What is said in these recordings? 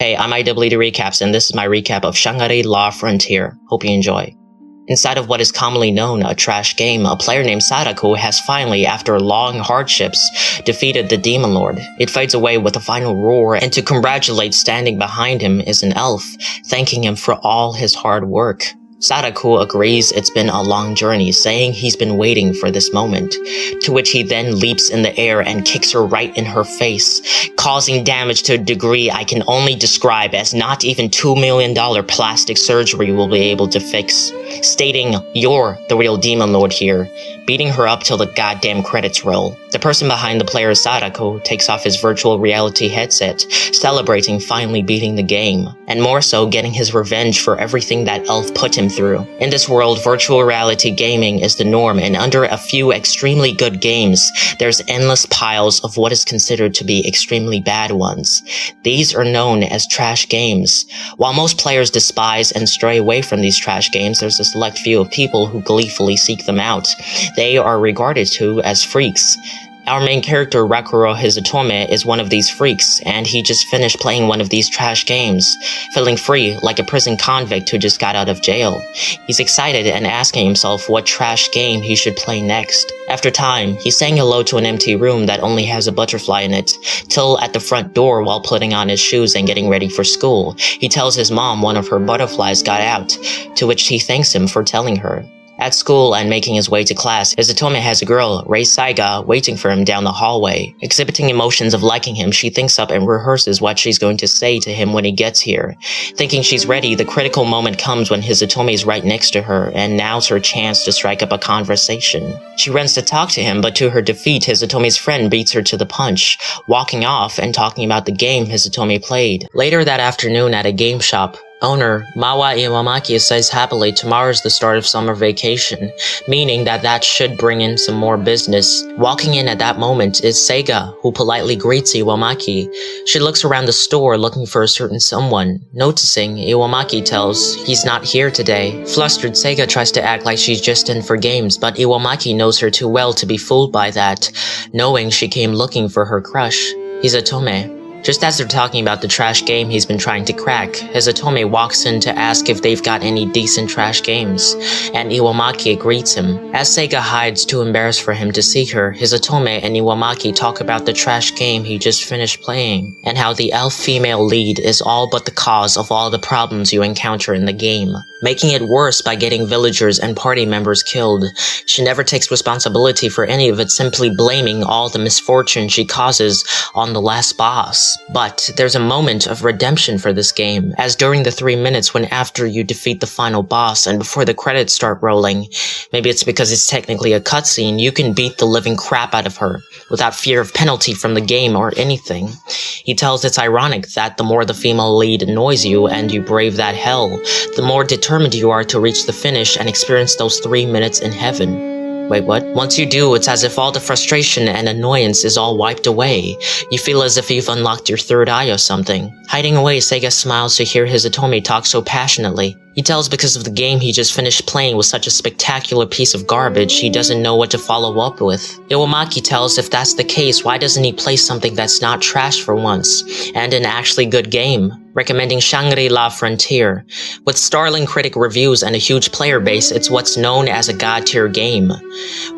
Hey, I'm IWD Recaps, and this is my recap of Shangri-La Frontier. Hope you enjoy. Inside of what is commonly known a trash game, a player named Sadako has finally, after long hardships, defeated the Demon Lord. It fades away with a final roar, and to congratulate, standing behind him is an elf, thanking him for all his hard work. Sadako agrees it's been a long journey, saying he's been waiting for this moment, to which he then leaps in the air and kicks her right in her face, causing damage to a degree I can only describe as not even $2 million plastic surgery will be able to fix, stating, "You're the real Demon Lord here," beating her up till the goddamn credits roll. The person behind the player, Sadako, takes off his virtual reality headset, celebrating finally beating the game, and more so getting his revenge for everything that elf put him through. In this world, virtual reality gaming is the norm, and under a few extremely good games, there's endless piles of what is considered to be extremely bad ones. These are known as trash games. While most players despise and stray away from these trash games, there's a select few of people who gleefully seek them out. They are regarded to as freaks. Our main character, Rakuro Hizutome, is one of these freaks, and he just finished playing one of these trash games, feeling free like a prison convict who just got out of jail. He's excited and asking himself what trash game he should play next. After time, he's saying hello to an empty room that only has a butterfly in it, till at the front door while putting on his shoes and getting ready for school, he tells his mom one of her butterflies got out, to which he thanks him for telling her. At school and making his way to class, Hizutome has a girl, Rei Saiga, waiting for him down the hallway. Exhibiting emotions of liking him, she thinks up and rehearses what she's going to say to him when he gets here. Thinking she's ready, the critical moment comes when Hizutome is right next to her, and now's her chance to strike up a conversation. She runs to talk to him, but to her defeat, Hizutome's friend beats her to the punch, walking off and talking about the game Hizutome played. Later that afternoon at a game shop, owner Mawa Iwamaki says happily tomorrow's the start of summer vacation, meaning that should bring in some more business. Walking in at that moment is Seiga, who politely greets Iwamaki. She looks around the store looking for a certain someone. Noticing, Iwamaki tells he's not here today. Flustered, Seiga tries to act like she's just in for games, but Iwamaki knows her too well to be fooled by that, knowing she came looking for her crush, Hizutome. Just as they're talking about the trash game he's been trying to crack, Hizutome walks in to ask if they've got any decent trash games, and Iwamaki greets him. As Seiga hides too embarrassed for him to see her, Hizutome and Iwamaki talk about the trash game he just finished playing, and how the elf female lead is all but the cause of all the problems you encounter in the game, making it worse by getting villagers and party members killed. She never takes responsibility for any of it, simply blaming all the misfortune she causes on the last boss. But there's a moment of redemption for this game, as during the 3 minutes when after you defeat the final boss and before the credits start rolling, maybe it's because it's technically a cutscene, you can beat the living crap out of her, without fear of penalty from the game or anything. He tells it's ironic that the more the female lead annoys you and you brave that hell, the more determined you are to reach the finish and experience those 3 minutes in heaven. Wait, what? Once you do, it's as if all the frustration and annoyance is all wiped away. You feel as if you've unlocked your third eye or something. Hiding away, Seiga smiles to hear Hizutome talk so passionately. He tells because of the game he just finished playing was such a spectacular piece of garbage, he doesn't know what to follow up with. Iwamaki tells if that's the case, why doesn't he play something that's not trash for once, and an actually good game? Recommending Shangri-La Frontier. With startling critic reviews and a huge player base, it's what's known as a god-tier game.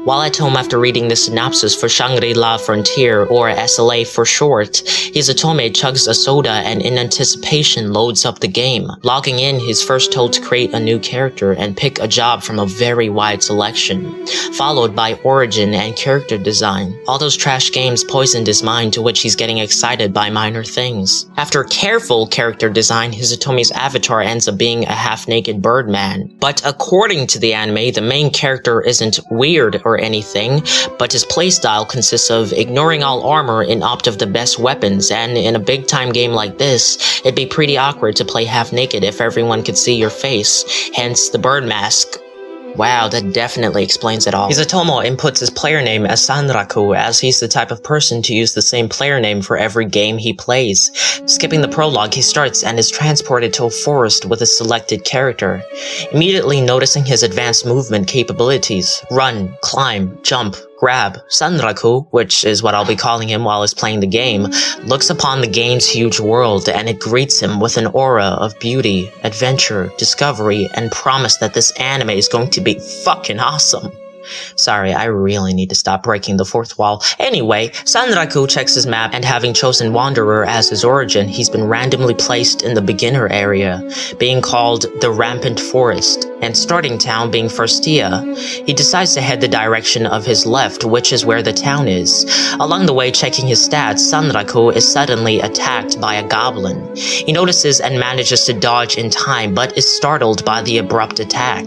While at home after reading the synopsis for Shangri-La Frontier, or SLA for short, Hizutome chugs a soda and in anticipation loads up the game. Logging in, he's first told to create a new character and pick a job from a very wide selection, followed by origin and character design. All those trash games poisoned his mind, to which he's getting excited by minor things. After careful character design, Hizutome's avatar ends up being a half-naked birdman. But according to the anime, the main character isn't weird or anything, but his playstyle consists of ignoring all armor in opt of the best weapons, and in a big-time game like this, it'd be pretty awkward to play half-naked if everyone could see your face, hence the bird mask. Wow, that definitely explains it all. Hizutome inputs his player name as Sanraku, as he's the type of person to use the same player name for every game he plays. Skipping the prologue, he starts and is transported to a forest with a selected character. Immediately noticing his advanced movement capabilities, run, climb, jump, Grab, Sanraku, which is what I'll be calling him while he's playing the game, looks upon the game's huge world and it greets him with an aura of beauty, adventure, discovery, and promise that this anime is going to be fucking awesome. Sorry, I really need to stop breaking the fourth wall. Anyway, Sanraku checks his map, and having chosen Wanderer as his origin, he's been randomly placed in the beginner area, being called the Rampant Forest, and starting town being Firstia. He decides to head the direction of his left, which is where the town is. Along the way, checking his stats, Sanraku is suddenly attacked by a goblin. He notices and manages to dodge in time, but is startled by the abrupt attack.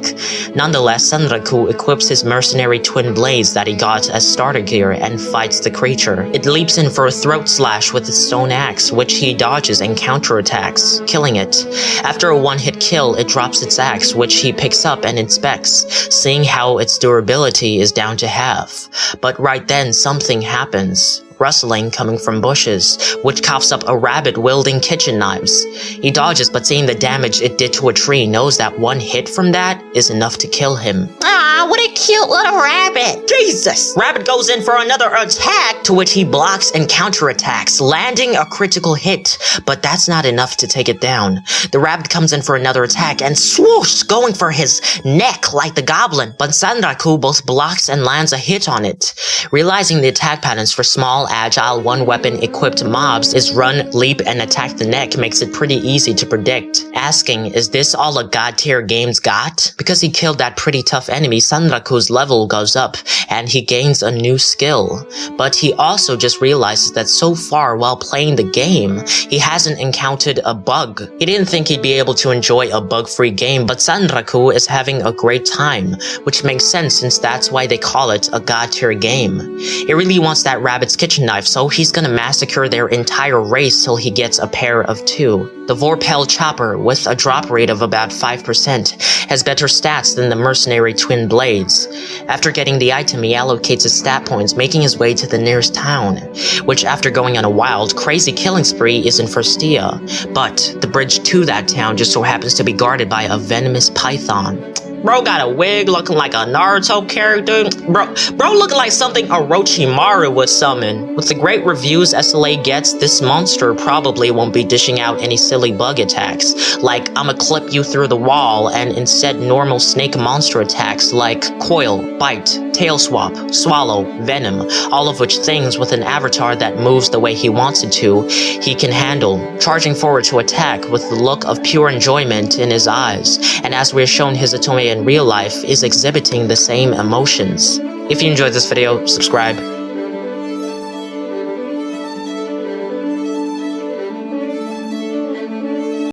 Nonetheless, Sanraku equips his mercenary twin blades that he got as starter gear and fights the creature. It leaps in for a throat slash with its stone axe, which he dodges and counterattacks, killing it. After a one-hit kill, it drops its axe, which he picks up and inspects, seeing how its durability is down to half. But right then, something happens. Rustling coming from bushes, which coughs up a rabbit wielding kitchen knives. He dodges, but seeing the damage it did to a tree, knows that one hit from that is enough to kill him. Ah, what a cute little rabbit! Jesus! Rabbit goes in for another attack, to which he blocks and counterattacks, landing a critical hit, but that's not enough to take it down. The rabbit comes in for another attack and swoosh, going for his neck like the goblin, but Sanraku both blocks and lands a hit on it. Realizing the attack patterns for small, agile, one-weapon equipped mobs is run, leap, and attack the neck makes it pretty easy to predict. Asking, is this all a god-tier game's got? Because he killed that pretty tough enemy, Sanraku's level goes up, and he gains a new skill. But he also just realizes that so far while playing the game, he hasn't encountered a bug. He didn't think he'd be able to enjoy a bug-free game, but Sanraku is having a great time, which makes sense since that's why they call it a god-tier game. He really wants that rabbit's kitchen knife, so he's gonna massacre their entire race till he gets a pair of two. The Vorpal Chopper, with a drop rate of about 5%, has better stats than the mercenary twin blades. After getting the item, he allocates his stat points, making his way to the nearest town, which after going on a wild, crazy killing spree is in Firstia, but the bridge to that town just so happens to be guarded by a venomous python. Bro got a wig looking like a Naruto character. Bro looking like something Orochimaru would summon. With the great reviews SLA gets, this monster probably won't be dishing out any silly bug attacks, like I'ma clip you through the wall, and instead normal snake monster attacks like coil, bite, tail swap, swallow, venom, all of which things with an avatar that moves the way he wants it to, he can handle, charging forward to attack with the look of pure enjoyment in his eyes, and as we're shown his Otome in real life is exhibiting the same emotions. If you enjoyed this video, subscribe,